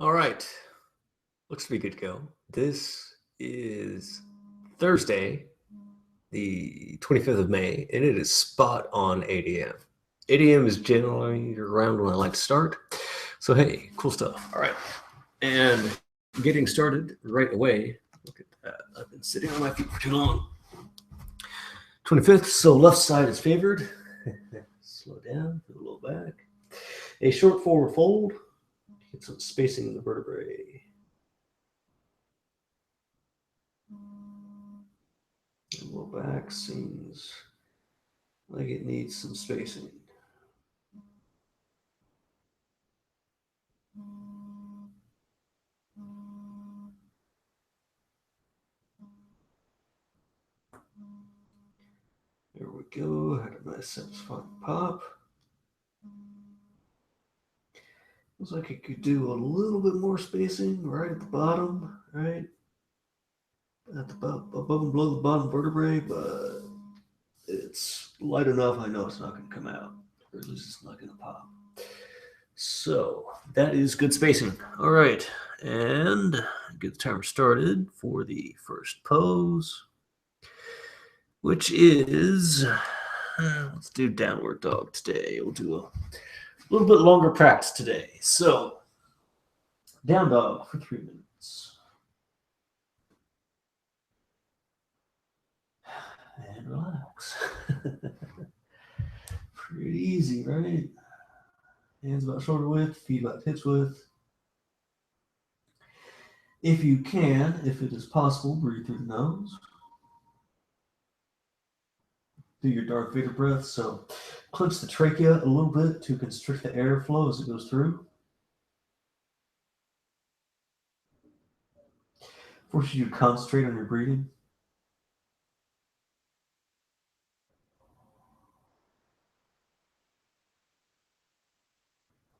All right. Looks to be good to go. This is Thursday, the 25th of May, and it is spot on 8 a.m. 8 a.m. is generally around when I like to start. So, hey, cool stuff. All right. And getting started right away. Look at that. I've been sitting on my feet for too long. 25th, so left side is favored. Slow down, put a little back. A short forward fold. Get some spacing in the vertebrae. The low back seems like it needs some spacing. There we go. Had a nice satisfying pop. Looks like it could do a little bit more spacing right at the bottom, right? At the above and below the bottom vertebrae, but it's light enough. I know it's not going to come out, or at least it's not going to pop. So that is good spacing. All right, and get the timer started for the first pose, which is let's do downward dog today. We'll do a little bit longer practice today. So down dog for 3 minutes. And relax. Pretty easy, right? Hands about shoulder width, feet about hips width. If you can, if it is possible, breathe through the nose. Do your Darth Vader breath. So clench the trachea a little bit to constrict the airflow as it goes through. Forces you to concentrate on your breathing.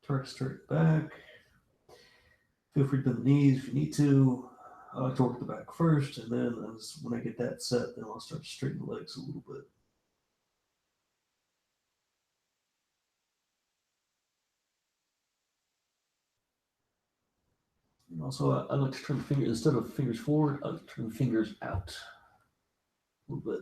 Torque straight back. Feel free to bend the knees if you need to. I like to work the back first, and then when I get that set, then I'll start to straighten the legs a little bit. And also, I like to turn the fingers, instead of fingers forward, I like to turn the fingers out a little bit.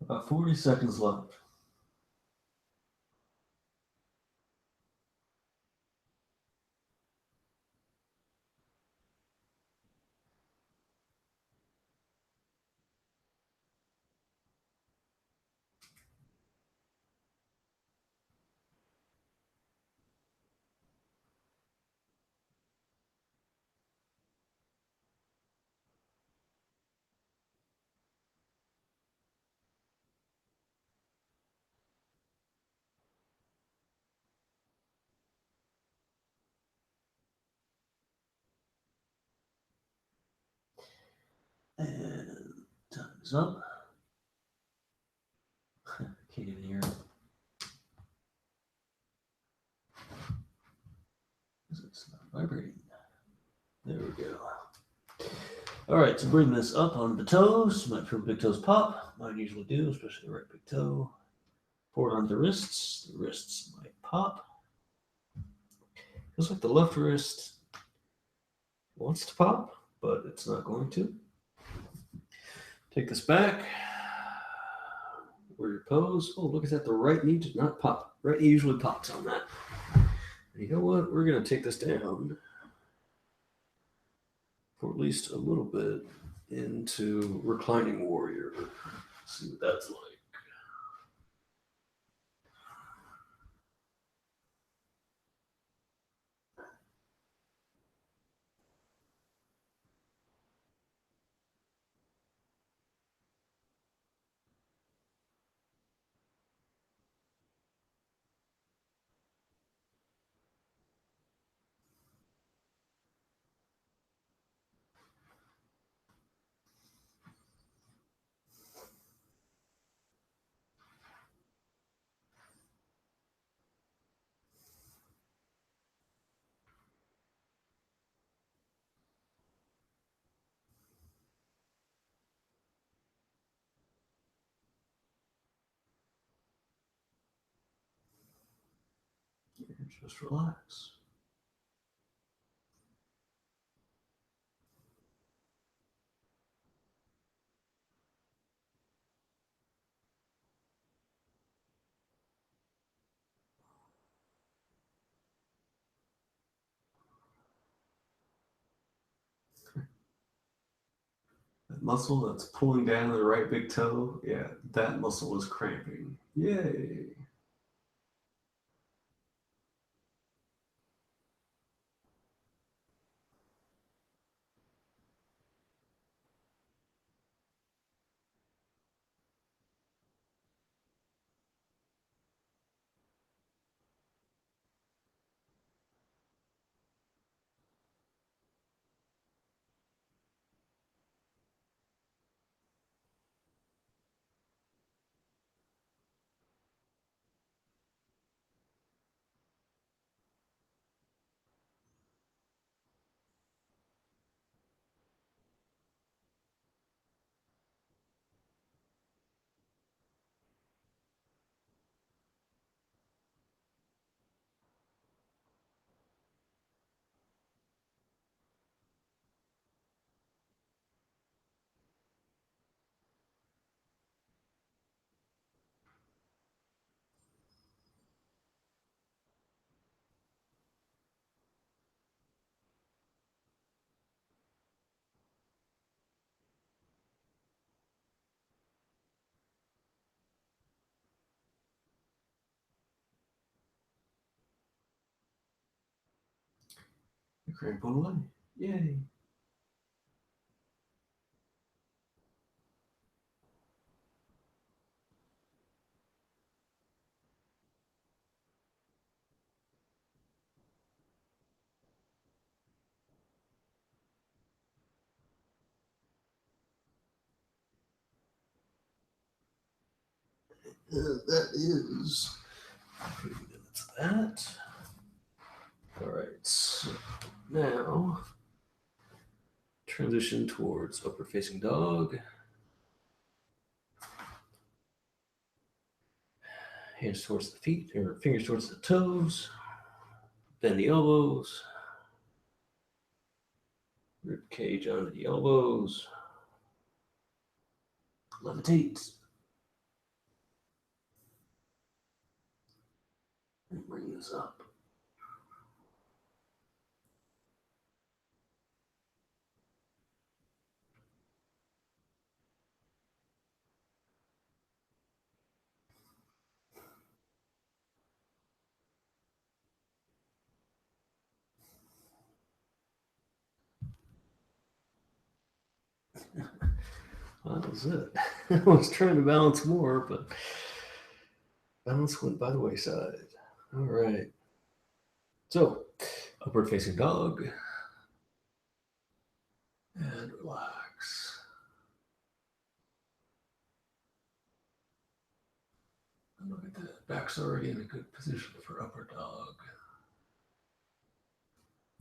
About 40 seconds left. And time is up. Can't even hear it. It's not vibrating. There we go. All right, so bring this up on the toes. Might feel big toes pop. Mine usually do, especially the right big toe. Forward on the wrists. The wrists might pop. Feels like the left wrist wants to pop, but it's not going to. Take this back. warrior pose. Oh, look at that. The right knee did not pop. Right knee usually pops on that. And you know what? We're going to take this down for at least a little bit into reclining warrior. See what that's like. Just relax. That muscle that's pulling down the right big toe, yeah, that muscle is cramping. Yay. The cramp went away. Yay. That is 3 minutes of that. All right, so now transition towards upward facing dog. Hands towards the feet, or fingers towards the toes. Bend the elbows. Rib cage under the elbows. Levitate. And bring this up. That was it. I was trying to balance more, but balance went by the wayside. All right. So, upward facing dog. And relax. And look at that. Back's already in a good position for upper dog.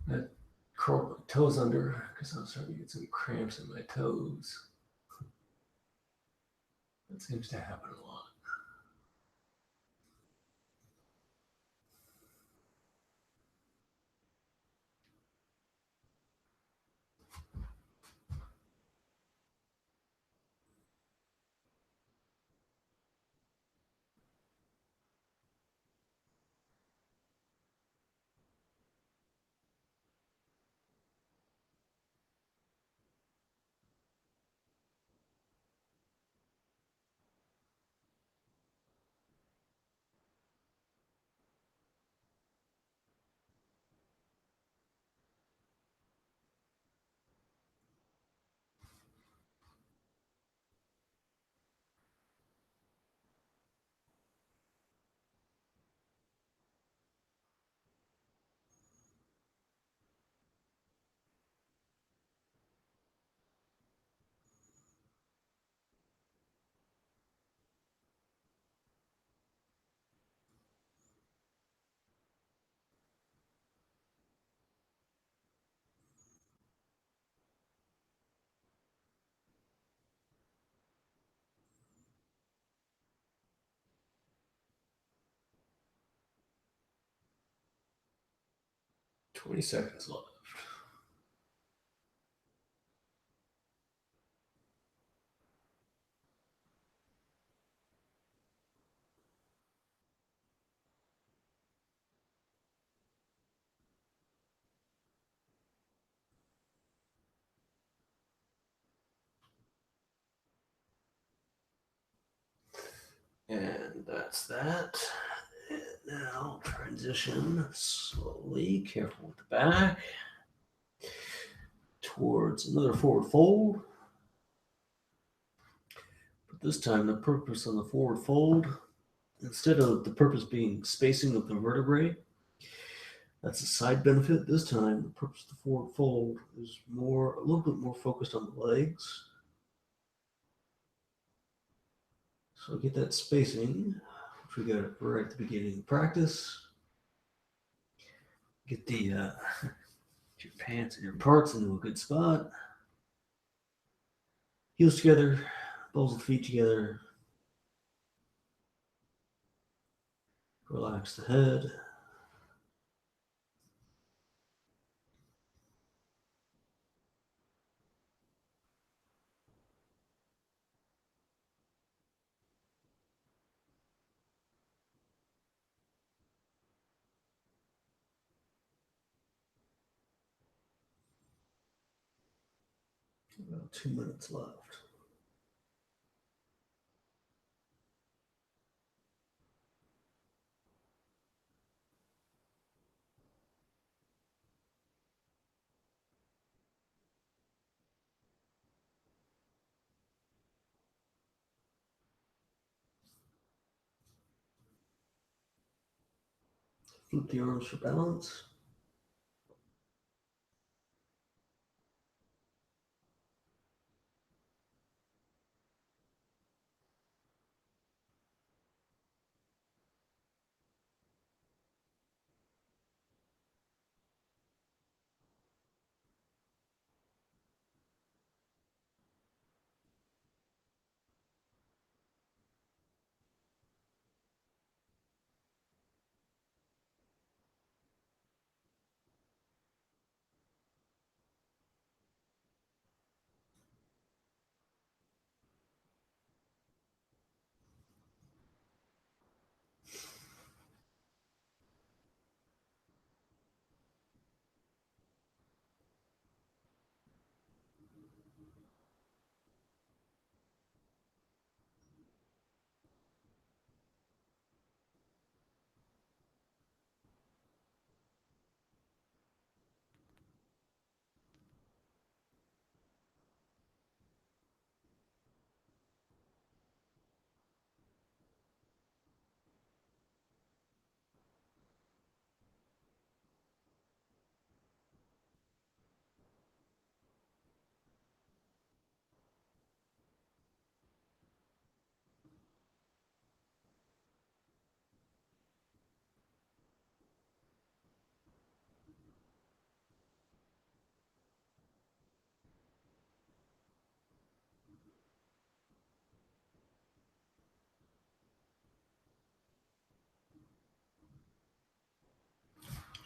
That curled my toes under because I was starting to get some cramps in my toes. That seems to happen a lot. 20 seconds left. And that's that. And now transition slowly, careful with the back, towards another forward fold. But this time the purpose on the forward fold, instead of the purpose being spacing of the vertebrae, that's a side benefit. This time the purpose of the forward fold is a little bit more focused on the legs. So get that spacing, which we got right at the beginning of practice. Get your pants and your parts into a good spot. Heels together, balls of the feet together. Relax the head. About 2 minutes left. Flip the arms for balance.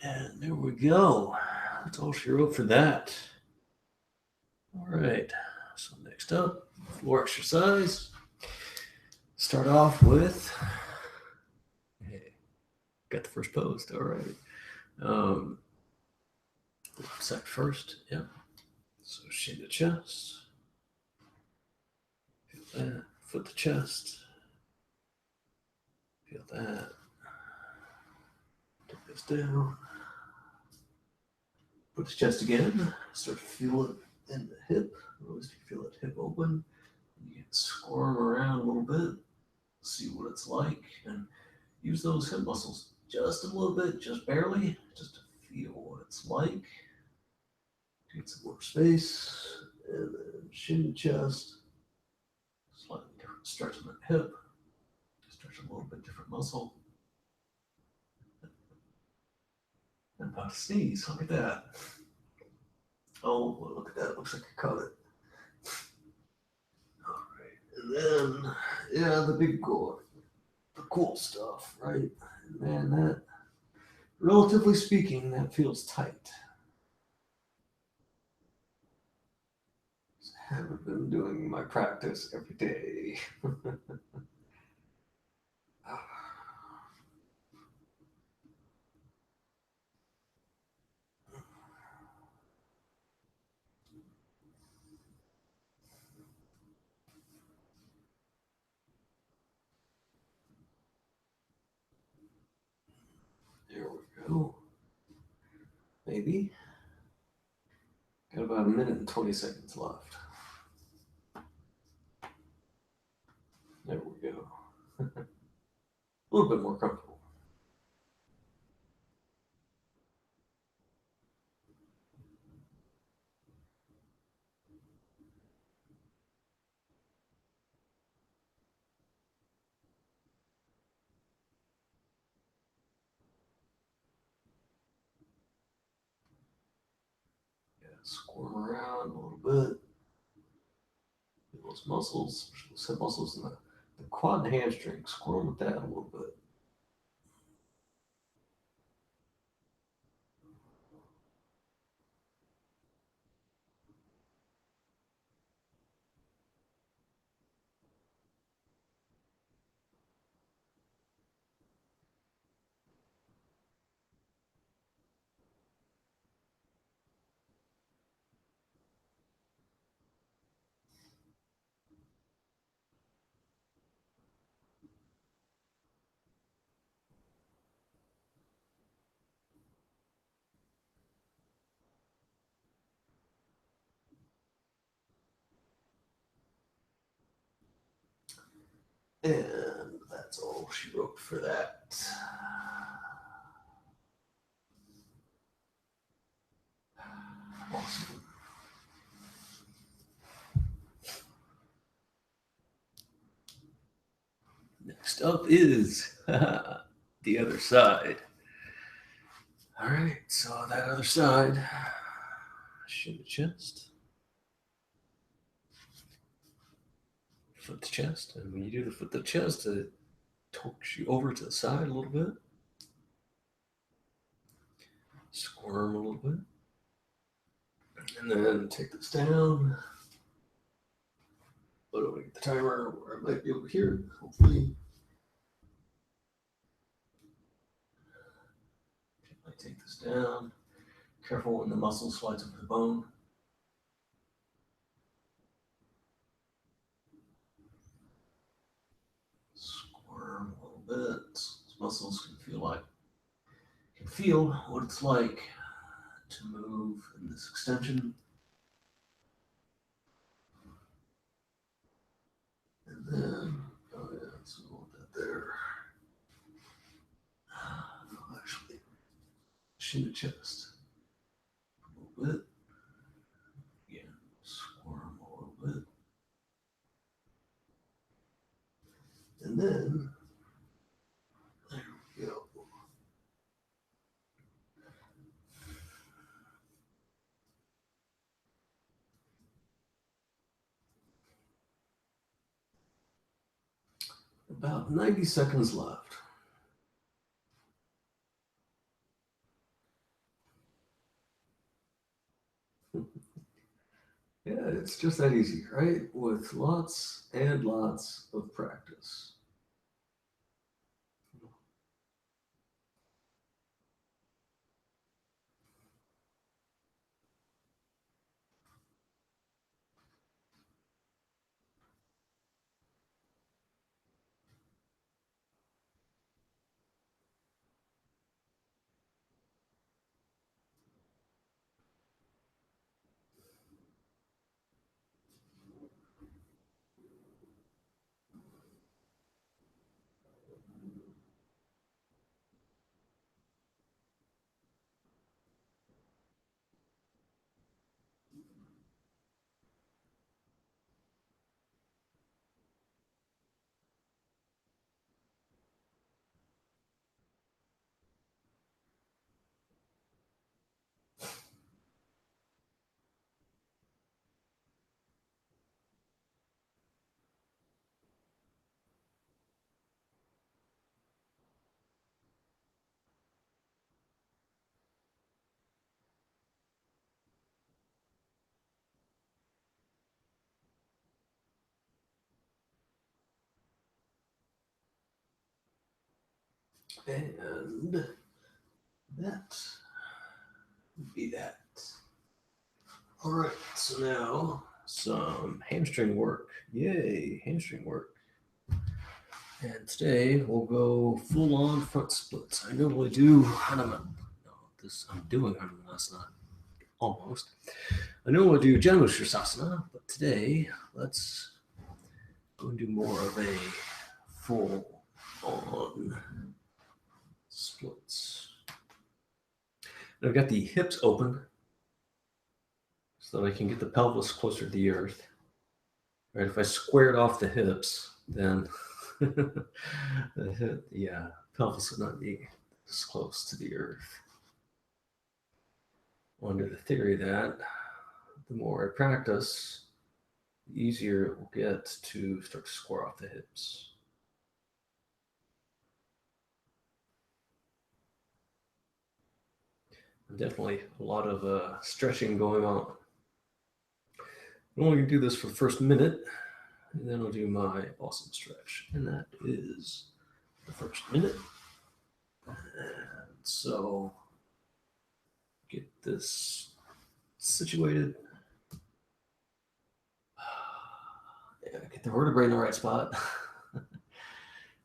And there we go. That's all she wrote for that. All right. So next up, floor exercise. Start off with, hey, got the first post. All right. Set first. Yep. So shin the chest. Feel that. Foot the chest. Feel that. Take this down. Put the chest again. Start to feel it in the hip. Notice if you feel that hip open. You can squirm around a little bit. See what it's like. And use those hip muscles just a little bit, just barely, just to feel what it's like. Get some more space. And then shin the chest. Slightly different stretch on that hip. Stretch a little bit different muscle. I'm about to sneeze. Look at that. Oh, well, look at that. It looks like I caught it. All right. And then, yeah, the big goal, the cool stuff, right? And man, that relatively speaking, that feels tight. I haven't been doing my practice every day. There we go. Maybe. Got about a minute and 20 seconds left. There we go. A little bit more comfortable. Yeah, squirm around a little bit. Those muscles, those hip muscles in the quad and hamstring, squirm with that a little bit. And that's all she wrote for that. Awesome. Next up is the other side. All right, so that other side, shin the chest, foot to chest, and when you do the foot to chest, it torques you over to the side a little bit, squirm a little bit, and then take this down. But I'm gonna get the timer where I might be able to hear it, hopefully. I take this down. Careful when the muscle slides over the bone. Squirm a little bit. These muscles can feel what it's like to move in this extension. And then, oh yeah, so we'll want that there. No, actually, shin the chest a little bit. Again, squirm a little bit. And then, there we go. About 90 seconds left. Yeah, it's just that easy, right? With lots and lots of practice. And that would be that. All right, so now some hamstring work. Yay, hamstring work. And today we'll go full on front splits. I normally do Hanuman. No, I'm doing Hanumanasana almost. I normally do Janu Sirsasana, but today let's go and do more of a full on splits. And I've got the hips open so that I can get the pelvis closer to the earth. Right, if I squared off the hips, then the pelvis would not be this close to the earth. Under the theory that the more I practice, the easier it will get to start to square off the hips. And definitely a lot of stretching going on. I'm only going to do this for the first minute, and then I'll do my awesome stretch. And that is the first minute. And so get this situated. Yeah, get the vertebrae in the right spot.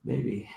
Maybe.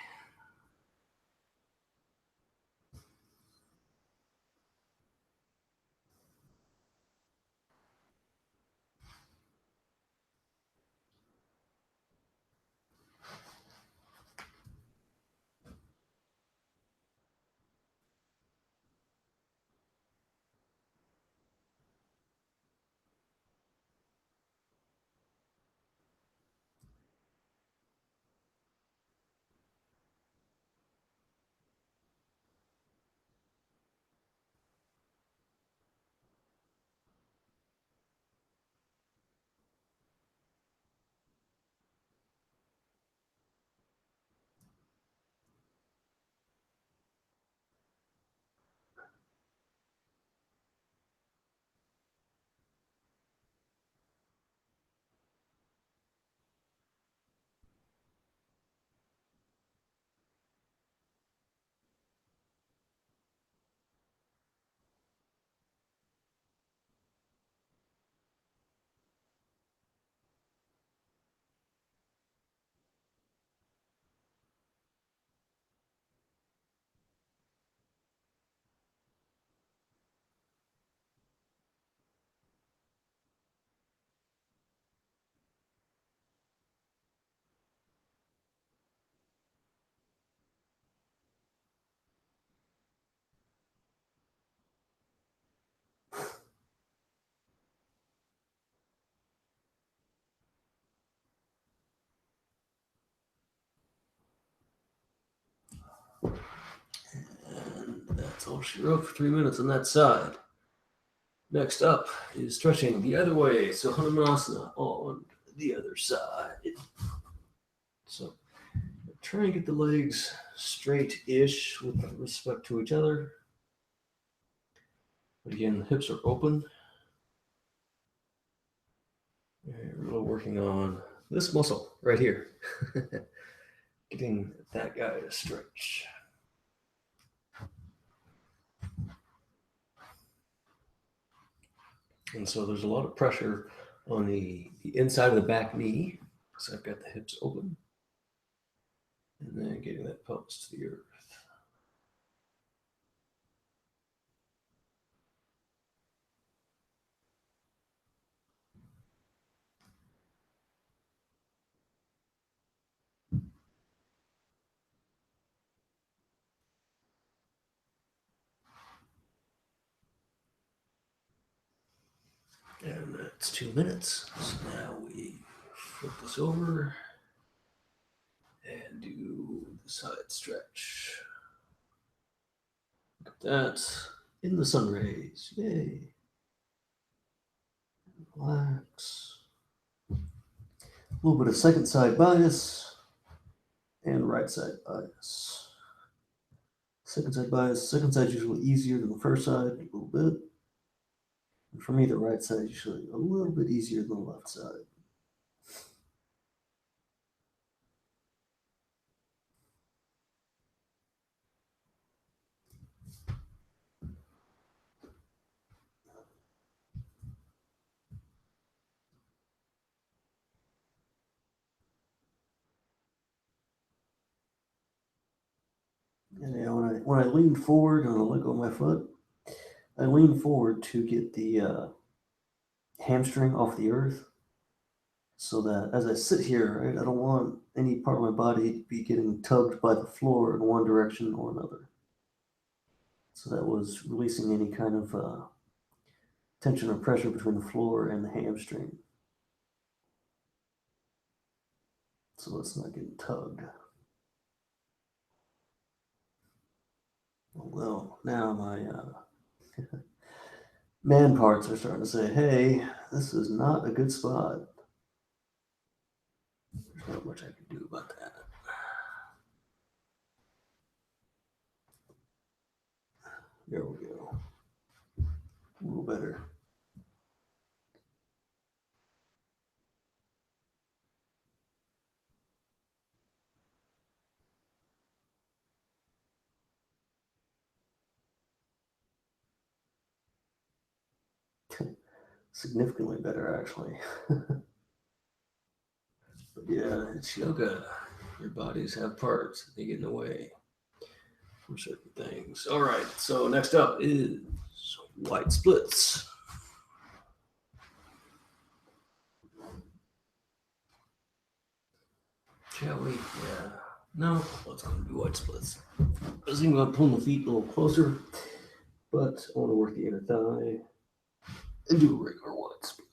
And that's all she wrote for 3 minutes on that side. Next up is stretching the other way. So Hanumanasana on the other side. So try and get the legs straight-ish with respect to each other. But again, the hips are open. And we're really working on this muscle right here. Getting that guy to stretch. And so there's a lot of pressure on the inside of the back knee because I've got the hips open. And then getting that pelvis to the earth. And that's 2 minutes. So now we flip this over and do the side stretch. Look at that. In the sun rays. Yay. Relax. A little bit of second side bias and right side bias. Second side bias. Second side is usually easier than the first side, a little bit. And for me, the right side is usually a little bit easier than the left side. when I lean forward and I let go of my foot, I lean forward to get the hamstring off the earth, so that as I sit here, right, I don't want any part of my body to be getting tugged by the floor in one direction or another. So that was releasing any kind of tension or pressure between the floor and the hamstring. So it's not getting tugged. Although now my man parts are starting to say, hey, this is not a good spot. There's not much I can do about that. There we go. A little better. Significantly better, actually. But yeah, it's yoga. Your bodies have parts, they get in the way for certain things. All right, so next up is wide splits. Shall we? Yeah. No, let's go do wide splits. I was thinking about pulling the feet a little closer, but I want to work the inner thigh and do a regular wide splits.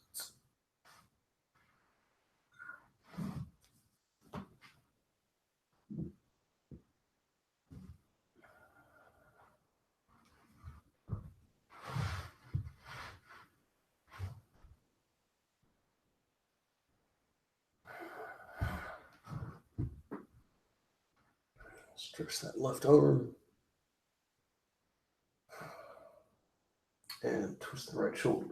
Stretch that left arm and twist the right shoulder.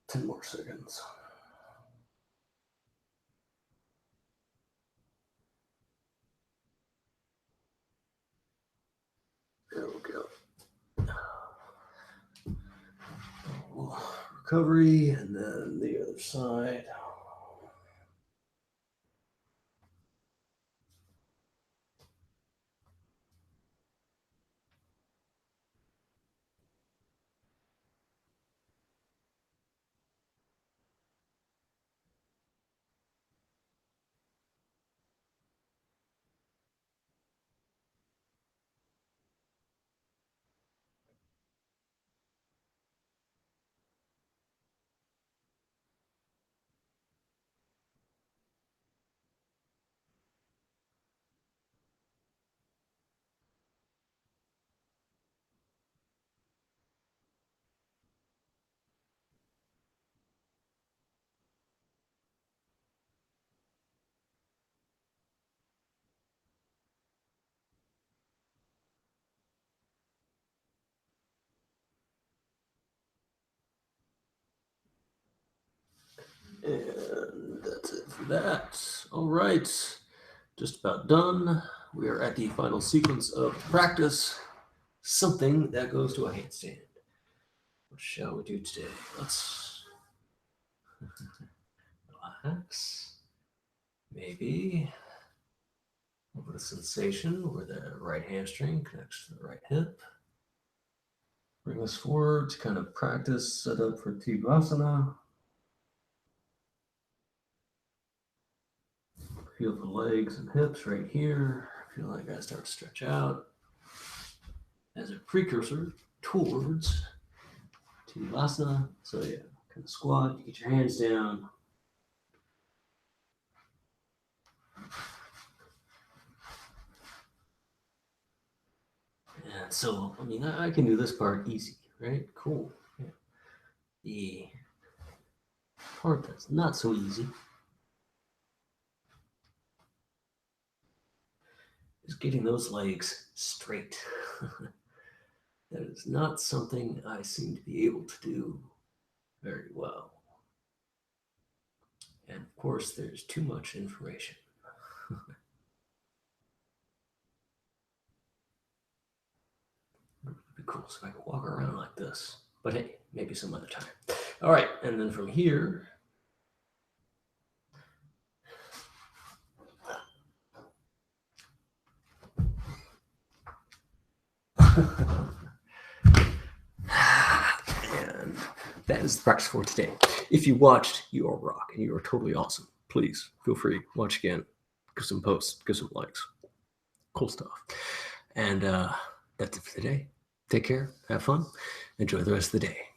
Ten more seconds. There we go. Recovery, and then the other side. And that's it for that. All right, just about done. We are at the final sequence of practice, something that goes to a handstand. What shall we do today? Let's relax. Maybe a little bit of sensation where the right hamstring connects to the right hip. Bring us forward to kind of practice, set up for Tadasana. Feel the legs and hips right here. Feel like I start to stretch out as a precursor towards Tadasana. So yeah, Kind of squat, you get your hands down. And so, I mean, I can do this part easy, right? Cool. Yeah. The part that's not so easy is getting those legs straight. That is not something I seem to be able to do very well. And of course, there's too much information. It would be cool if I could walk around like this. But hey, maybe some other time. All right, and then from here, and that is the practice for today. If you watched, you are rock and you are totally awesome. Please feel free, watch again, give some posts, give some likes. Cool stuff. And that's it for today. Take care, have fun, enjoy the rest of the day.